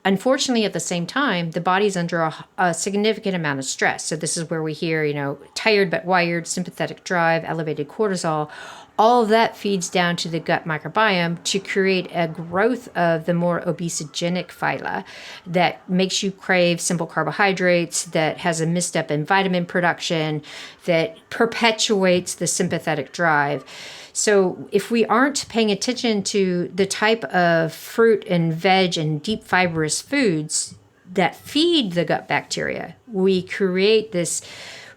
Unfortunately, at the same time, the body's under a significant amount of stress. So this is where we hear, tired but wired, sympathetic drive, elevated cortisol. All of that feeds down to the gut microbiome to create a growth of the more obesogenic phyla that makes you crave simple carbohydrates, that has a misstep in vitamin production, that perpetuates the sympathetic drive. So if we aren't paying attention to the type of fruit and veg and deep fibrous foods that feed the gut bacteria, we create this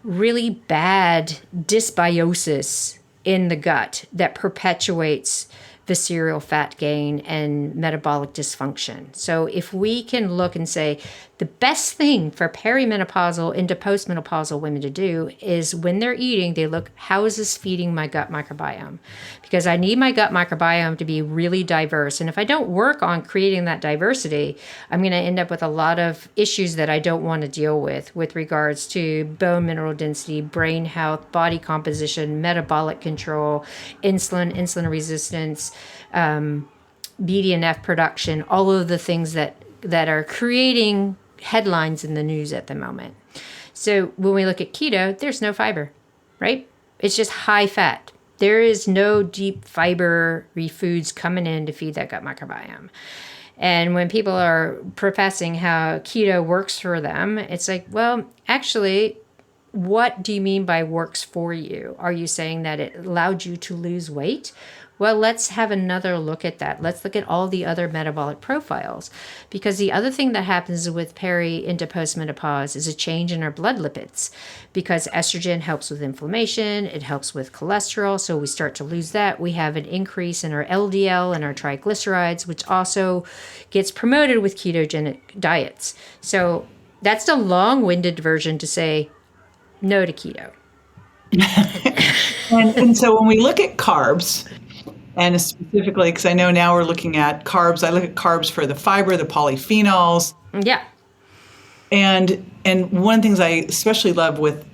really bad dysbiosis in the gut that perpetuates visceral fat gain and metabolic dysfunction. So if we can look and say the best thing for perimenopausal into postmenopausal women to do is when they're eating, they look, how is this feeding my gut microbiome? Because I need my gut microbiome to be really diverse. And if I don't work on creating that diversity, I'm going to end up with a lot of issues that I don't want to deal with regards to bone mineral density, brain health, body composition, metabolic control, insulin resistance, BDNF production, all of the things that are creating headlines in the news at the moment. So when we look at keto, there's no fiber, right? It's just high fat. There is no deep fiber-y foods coming in to feed that gut microbiome. And when people are professing how keto works for them, it's like, well, actually, what do you mean by works for you? Are you saying that it allowed you to lose weight? Well, let's have another look at that. Let's look at all the other metabolic profiles, because the other thing that happens with peri into postmenopause is a change in our blood lipids, because estrogen helps with inflammation, it helps with cholesterol, so we start to lose that. We have an increase in our LDL and our triglycerides, which also gets promoted with ketogenic diets. So that's the long-winded version to say no to keto. And so when we look at carbs, and specifically, because I know now we're looking at carbs, I look at carbs for the fiber, the polyphenols. Yeah. And one of the things I especially love with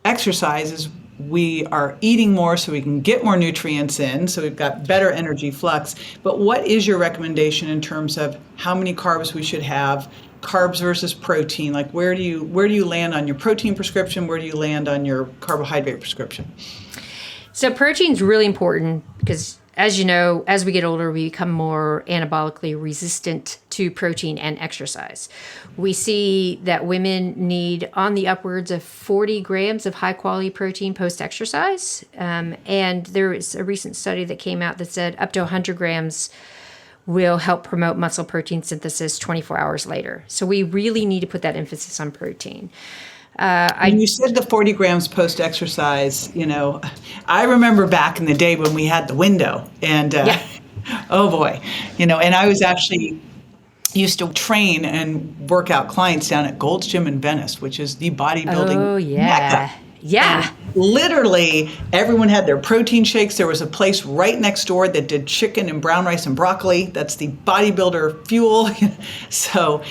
exercise is we are eating more so we can get more nutrients in, so we've got better energy flux. But what is your recommendation in terms of how many carbs we should have, carbs versus protein? Like where do you land on your protein prescription? Where do you land on your carbohydrate prescription? So protein is really important because, as you know, as we get older, we become more anabolically resistant to protein and exercise. We see that women need on the upwards of 40 grams of high quality protein post-exercise. And there is a recent study that came out that said up to 100 grams will help promote muscle protein synthesis 24 hours later. So we really need to put that emphasis on protein. And you said the 40 grams post-exercise, I remember back in the day when we had the window and, oh boy, and I was actually used to train and work out clients down at Gold's Gym in Venice, which is the bodybuilding mecca. Yeah. And literally everyone had their protein shakes. There was a place right next door that did chicken and brown rice and broccoli. That's the bodybuilder fuel. So,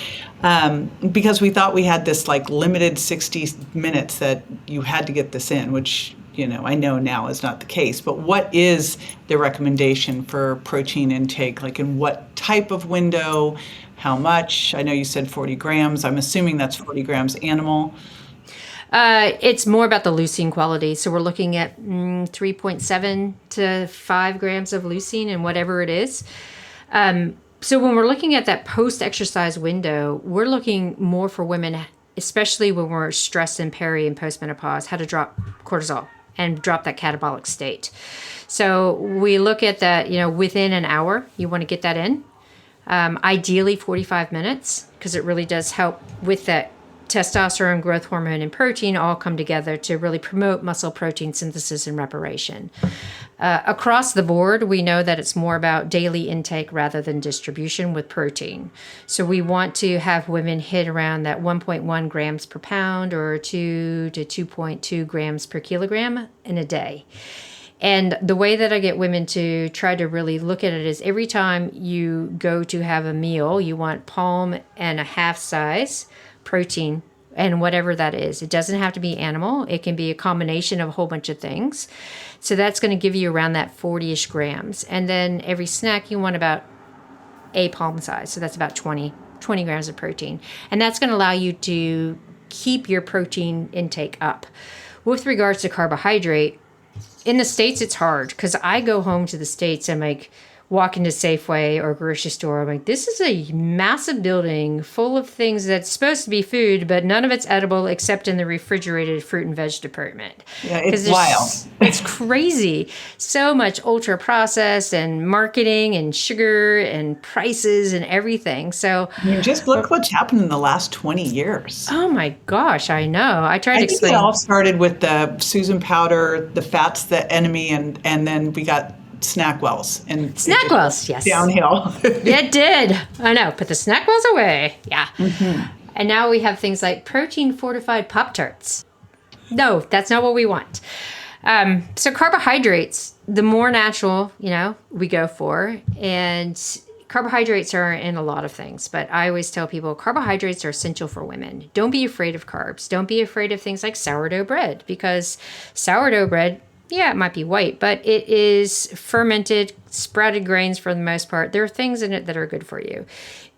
because we thought we had this like limited 60 minutes that you had to get this in, which, I know now is not the case. But what is the recommendation for protein intake? Like in what type of window? How much? I know you said 40 grams. I'm assuming that's 40 grams animal. It's more about the leucine quality. So we're looking at 3.7 to 5 grams of leucine and whatever it is. So when we're looking at that post-exercise window, we're looking more for women, especially when we're stressed in peri and postmenopause, how to drop cortisol and drop that catabolic state. So we look at that, within an hour, you want to get that in. Ideally 45 minutes, because it really does help with that testosterone, growth hormone, and protein all come together to really promote muscle protein synthesis and reparation. Across the board, we know that it's more about daily intake rather than distribution with protein. So we want to have women hit around that 1.1 grams per pound or 2 to 2.2 grams per kilogram in a day. And the way that I get women to try to really look at it is every time you go to have a meal, you want palm and a half size protein, and whatever that is. It doesn't have to be animal. It can be a combination of a whole bunch of things. So that's going to give you around that 40-ish grams. And then every snack, you want about a palm size. So that's about 20 grams of protein. And that's going to allow you to keep your protein intake up. With regards to carbohydrate, in the States, it's hard because I go home to the States and walk into Safeway or grocery store. I'm like, this is a massive building full of things that's supposed to be food, but none of it's edible except in the refrigerated fruit and veg department. Yeah, it's wild. It's crazy. So much ultra processed and marketing and sugar and prices and everything. So just look what's happened in the last 20 years. Oh my gosh, I know. I tried to explain. It all started with the Susan powder, the fat's the enemy, and then we got Snackwells. And Snackwells, yes. Downhill. It did. I know. Put the Snackwells away. Yeah. Mm-hmm. And now we have things like protein fortified Pop-Tarts. No, that's not what we want. So carbohydrates, the more natural, we go for. And carbohydrates are in a lot of things. But I always tell people carbohydrates are essential for women. Don't be afraid of carbs. Don't be afraid of things like sourdough bread, because sourdough bread, yeah, it might be white, but it is fermented, sprouted grains for the most part. There are things in it that are good for you.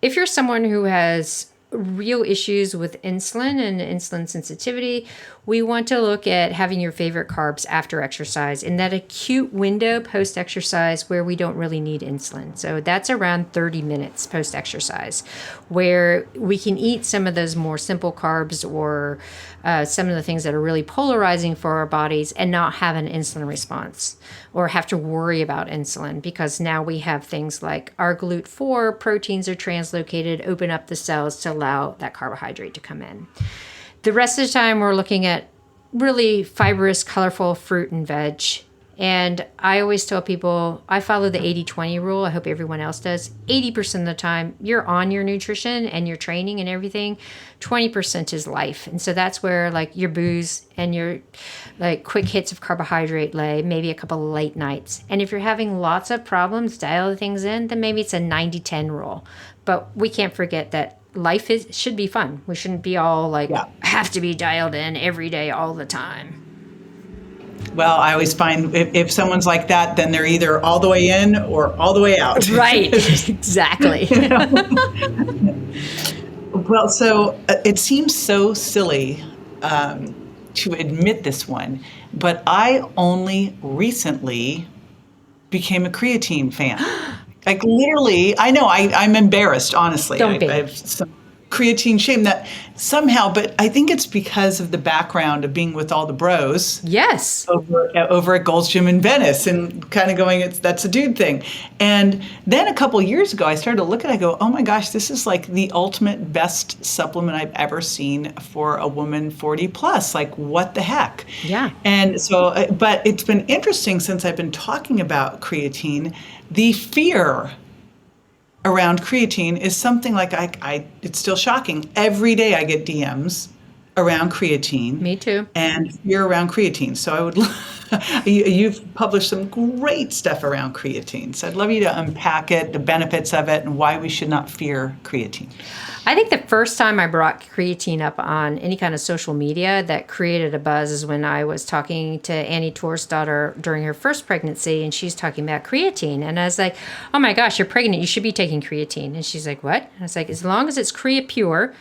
If you're someone who has real issues with insulin and insulin sensitivity, we want to look at having your favorite carbs after exercise in that acute window post-exercise where we don't really need insulin. So that's around 30 minutes post-exercise, where we can eat some of those more simple carbs or some of the things that are really polarizing for our bodies and not have an insulin response or have to worry about insulin, because now we have things like our GLUT4 proteins are translocated, open up the cells to allow that carbohydrate to come in. The rest of the time, we're looking at really fibrous, colorful fruit and veg. And I always tell people, I follow the 80-20 rule. I hope everyone else does. 80% of the time, you're on your nutrition and your training and everything. 20% is life. And so that's where your booze and your quick hits of carbohydrate lay, maybe a couple of late nights. And if you're having lots of problems dialing things in, then maybe it's a 90-10 rule. But we can't forget that life should be fun. We shouldn't be all have to be dialed in every day all the time. Well, I always find if someone's like that, then they're either all the way in or all the way out. Right, exactly. Well, so it seems so silly to admit this one, but I only recently became a creatine fan. Literally, I know I'm embarrassed, honestly. Don't be. I have some creatine shame that somehow, but I think it's because of the background of being with all the bros. Yes. Over at Gold's Gym in Venice, and kind of going, that's a dude thing. And then a couple years ago, I started to look at it, I go, oh my gosh, this is the ultimate best supplement I've ever seen for a woman 40 plus. What the heck? Yeah. And so, but it's been interesting since I've been talking about creatine, the fear around creatine is something it's still shocking. Every day I get DMs around creatine. Me too. And fear around creatine. So I would, you've published some great stuff around creatine. So I'd love you to unpack it, the benefits of it, and why we should not fear creatine. I think the first time I brought creatine up on any kind of social media that created a buzz is when I was talking to Annie Torr's daughter during her first pregnancy, and she's talking about creatine. And I was like, oh my gosh, you're pregnant. You should be taking creatine. And she's like, what? And I was like, as long as it's Crea Pure,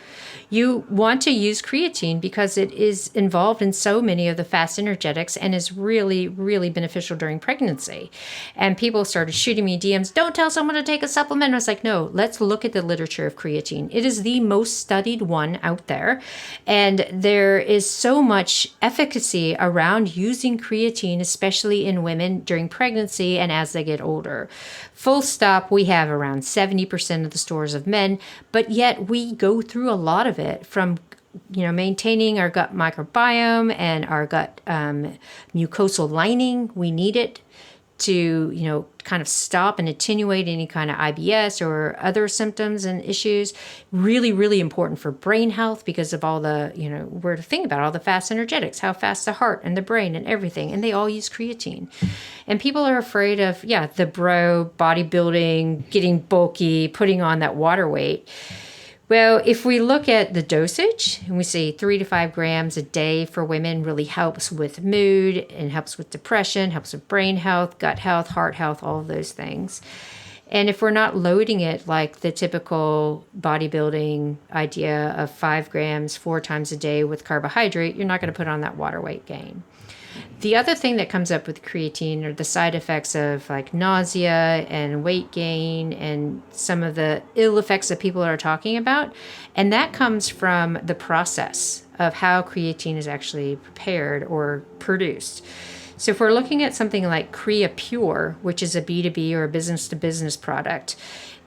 you want to use creatine because it is involved in so many of the fast energetics and is really, really beneficial during pregnancy. And people started shooting me DMs, don't tell someone to take a supplement. I was like, no, let's look at the literature of creatine. It is the most studied one out there. And there is so much efficacy around using creatine, especially in women during pregnancy and as they get older. Full stop, we have around 70% of the stores of men, but yet we go through a lot of it from maintaining our gut microbiome and our gut mucosal lining. We need it to, kind of stop and attenuate any kind of IBS or other symptoms and issues. Really, really important for brain health because of all the, we're to think about all the fast energetics, how fast the heart and the brain and everything. And they all use creatine. And people are afraid of, the bodybuilding, getting bulky, putting on that water weight. Well, if we look at the dosage and we see 3 to 5 grams a day for women really helps with mood and helps with depression, helps with brain health, gut health, heart health, all of those things. And if we're not loading it like the typical bodybuilding idea of 5 grams 4 times a day with carbohydrate, you're not going to put on that water weight gain. The other thing that comes up with creatine are the side effects of like nausea and weight gain and some of the ill effects that people are talking about. And that comes from the process of how creatine is actually prepared or produced. So if we're looking at something like CreaPure, which is a B2B or a business-to-business product,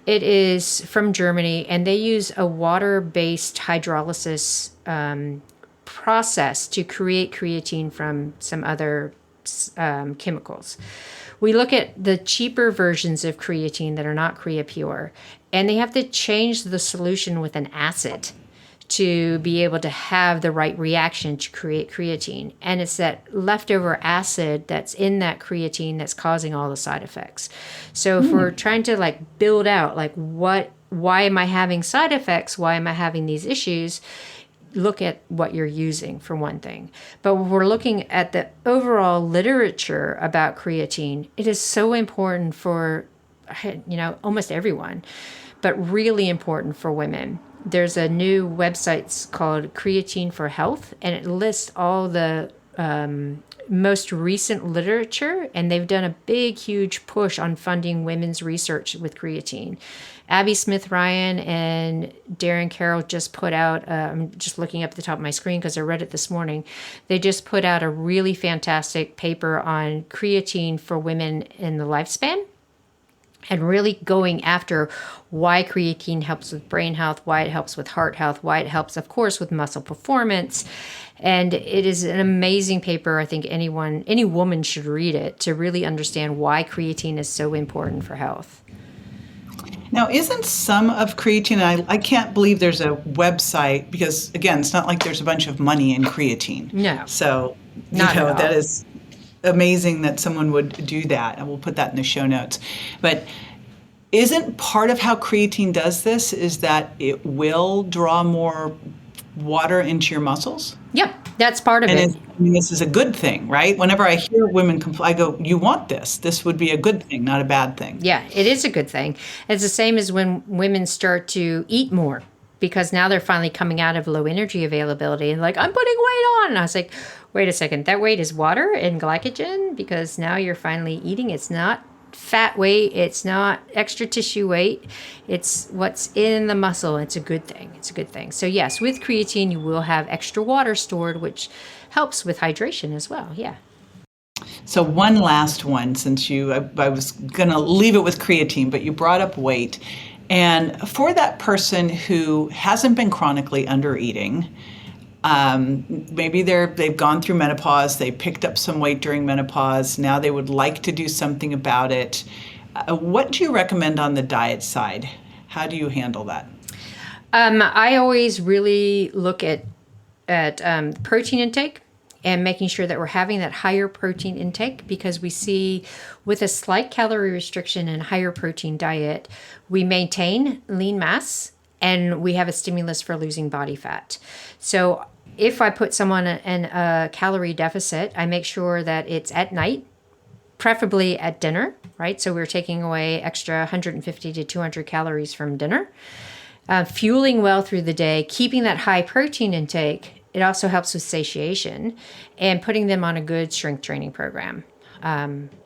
it is from Germany, and they use a water-based hydrolysis process to create creatine from some other chemicals. We look at the cheaper versions of creatine that are not CreaPure, and they have to change the solution with an acid to be able to have the right reaction to create creatine. And it's that leftover acid that's in that creatine that's causing all the side effects. So if we're trying to build out why am I having side effects? Why am I having these issues? Look at what you're using for one thing. But when we're looking at the overall literature about creatine, it is so important for, almost everyone, but really important for women. There's a new website called Creatine for Health, and it lists all the most recent literature, and they've done a big, huge push on funding women's research with creatine. Abby Smith-Ryan and Darren Carroll just put out, I'm just looking up at the top of my screen because I read it this morning, they just put out a really fantastic paper on creatine for women in the lifespan, and really going after why creatine helps with brain health, why it helps with heart health, why it helps, of course, with muscle performance. And it is an amazing paper. I think any woman should read it to really understand why creatine is so important for health. Now, isn't some of creatine, I can't believe there's a website because, again, it's not like there's a bunch of money in creatine. No. So, Not at all. that is amazing that someone would do that, and we'll put that in the show notes. But isn't part of how creatine does this is that it will draw more water into your muscles? Yep, that's part of it. This is a good thing, right? Whenever I hear women complain, I go, you want this. This would be a good thing, not a bad thing. Yeah, it is a good thing. It's the same as when women start to eat more because now they're finally coming out of low energy availability and I'm putting weight on. And I was like, wait a second, that weight is water and glycogen because now you're finally eating. It's not fat weight. It's not extra tissue weight. It's what's in the muscle. It's a good thing. It's a good thing. So yes, with creatine, you will have extra water stored, which helps with hydration as well. Yeah. So one last one, since I was going to leave it with creatine, but you brought up weight. And for that person who hasn't been chronically undereating, maybe they've gone through menopause, they picked up some weight during menopause, now they would like to do something about it. What do you recommend on the diet side? How do you handle that? I always really look at protein intake and making sure that we're having that higher protein intake because we see with a slight calorie restriction and higher protein diet, we maintain lean mass and we have a stimulus for losing body fat. So if I put someone in a calorie deficit, I make sure that it's at night, preferably at dinner, right? So we're taking away extra 150 to 200 calories from dinner. fueling well through the day, keeping that high protein intake. It also helps with satiation and putting them on a good strength training program.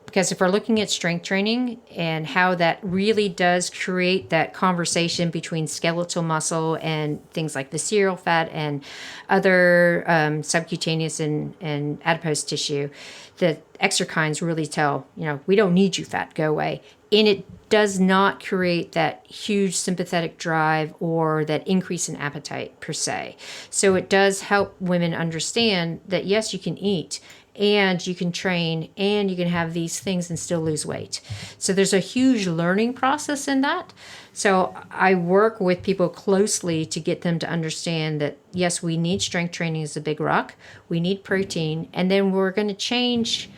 Because if we're looking at strength training and how that really does create that conversation between skeletal muscle and things like the visceral fat and other subcutaneous and adipose tissue, the exerkines really tell, we don't need you, fat, go away. And it does not create that huge sympathetic drive or that increase in appetite per se. So it does help women understand that, yes, you can eat and you can train and you can have these things and still lose weight. So there's a huge learning process in that. So I work with people closely to get them to understand that, yes, we need strength training as a big rock. We need protein. And then we're going to change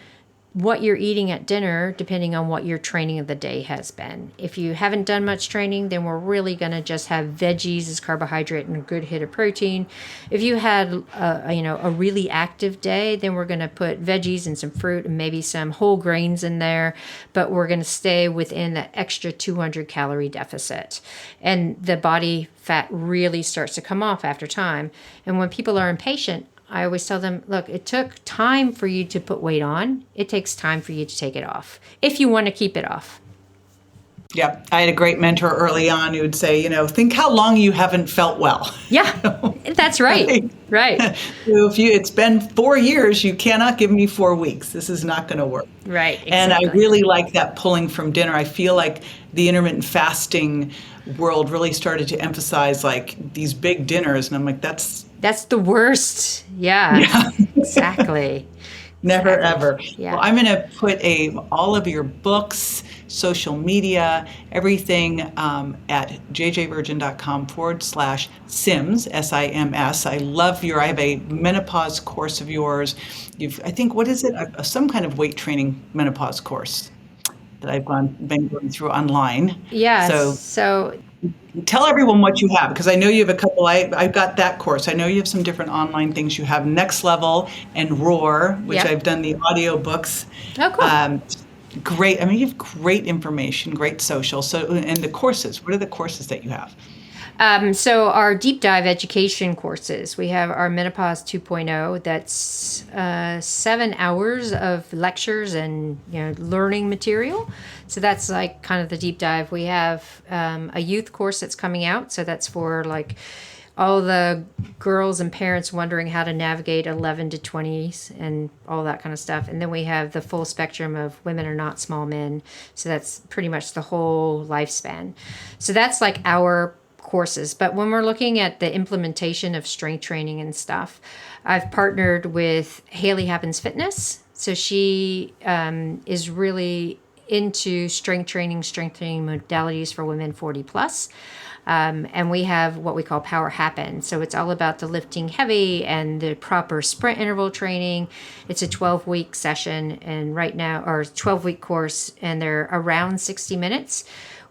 what you're eating at dinner depending on what your training of the day has been. If you haven't done much training, then we're really going to just have veggies as carbohydrate and a good hit of protein. If you had a really active day, then we're going to put veggies and some fruit and maybe some whole grains in there, but we're going to stay within that extra 200 calorie deficit. And the body fat really starts to come off after time. And when people are impatient, I always tell them, look, it took time for you to put weight on. It takes time for you to take it off, if you want to keep it off. Yep. I had a great mentor early on who would say, think how long you haven't felt well. Yeah, that's right. Right. So if it's been 4 years, you cannot give me 4 weeks. This is not going to work. Right. Exactly. And I really like that pulling from dinner. I feel like the intermittent fasting world really started to emphasize like these big dinners. And I'm like, that's the worst. Yeah. Exactly. Never, ever. Yeah. Well, I'm going to put all of your books, social media, everything at jjvirgin.com/Sims, SIMS. I have a menopause course of yours. What is it? Some kind of weight training menopause course that I've been going through online. Yeah. So tell everyone what you have, because I know you have a couple. I've got that course. I know you have some different online things. You have Next Level and Roar, which I've done the audio books. Oh, cool. Great. I mean, you have great information, great social. So, and the courses, what are the courses that you have? So our deep dive education courses, we have our Menopause 2.0. That's 7 hours of lectures and learning material. So that's like kind of the deep dive. We have a youth course that's coming out. So that's for like all the girls and parents wondering how to navigate 11 to 20s and all that kind of stuff. And then we have the full spectrum of Women Are Not Small Men. So that's pretty much the whole lifespan. So that's like our courses. But when we're looking at the implementation of strength training and stuff, I've partnered with Haley Happens Fitness. So she is really into strengthening modalities for women 40 plus. And we have what we call Power Happen. So it's all about the lifting heavy and the proper sprint interval training. It's a 12-week session and right now, or 12-week course, and they're around 60 minutes.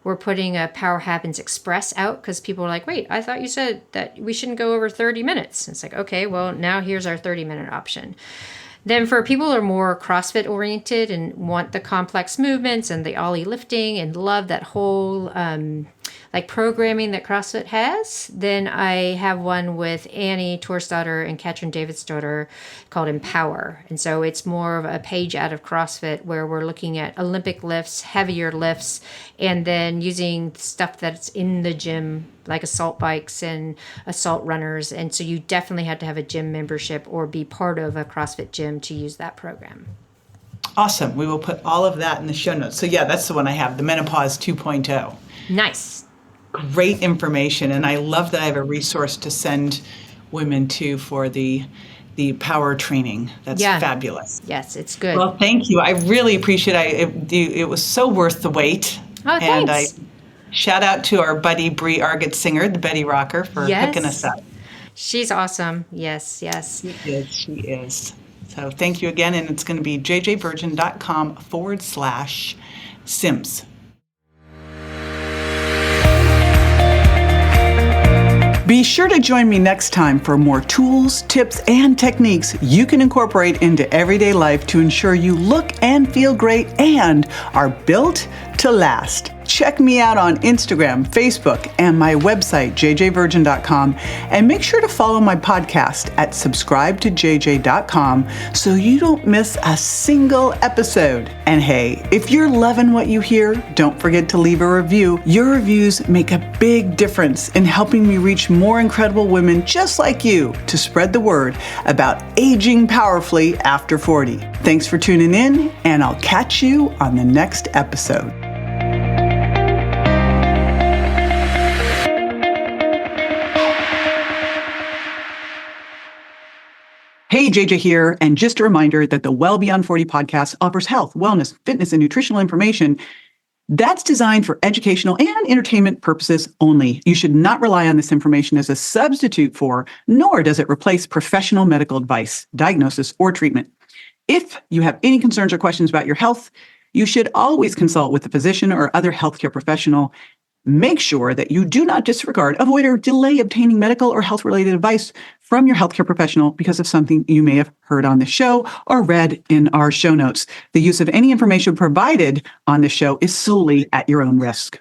We're putting a Power Happens Express out because people are like, wait, I thought you said that we shouldn't go over 30 minutes. It's like, okay, well, now here's our 30-minute option. Then for people who are more CrossFit oriented and want the complex movements and the ollie lifting and love that whole programming that CrossFit has, then I have one with Annie Torsdottir and Katrin Davidsdottir called Empower. And so it's more of a page out of CrossFit where we're looking at Olympic lifts, heavier lifts, and then using stuff that's in the gym, like assault bikes and assault runners. And so you definitely have to have a gym membership or be part of a CrossFit gym to use that program. Awesome. We will put all of that in the show notes. So yeah, that's the one I have, the Menopause 2.0. Nice. Great information. And I love that I have a resource to send women to for the power training. That's fabulous. Yes, it's good. Well, thank you. I really appreciate it. It was so worth the wait. Oh, thanks. And I shout out to our buddy Bree Argett-Singer, the Betty Rocker, for hooking us up. She's awesome. Yes. She is. So thank you again. And it's going to be jjvirgin.com/Sims. Be sure to join me next time for more tools, tips, and techniques you can incorporate into everyday life to ensure you look and feel great and are built to last. Check me out on Instagram, Facebook, and my website, jjvirgin.com. And make sure to follow my podcast at subscribetojj.com so you don't miss a single episode. And hey, if you're loving what you hear, don't forget to leave a review. Your reviews make a big difference in helping me reach more incredible women just like you to spread the word about aging powerfully after 40. Thanks for tuning in, and I'll catch you on the next episode. Hey, JJ here, and just a reminder that the Well Beyond 40 podcast offers health, wellness, fitness, and nutritional information that's designed for educational and entertainment purposes only. You should not rely on this information as a substitute for, nor does it replace professional medical advice, diagnosis, or treatment. If you have any concerns or questions about your health, you should always consult with a physician or other healthcare professional. Make sure that you do not disregard, avoid, or delay obtaining medical or health-related advice from your healthcare professional because of something you may have heard on the show or read in our show notes. The use of any information provided on the show is solely at your own risk.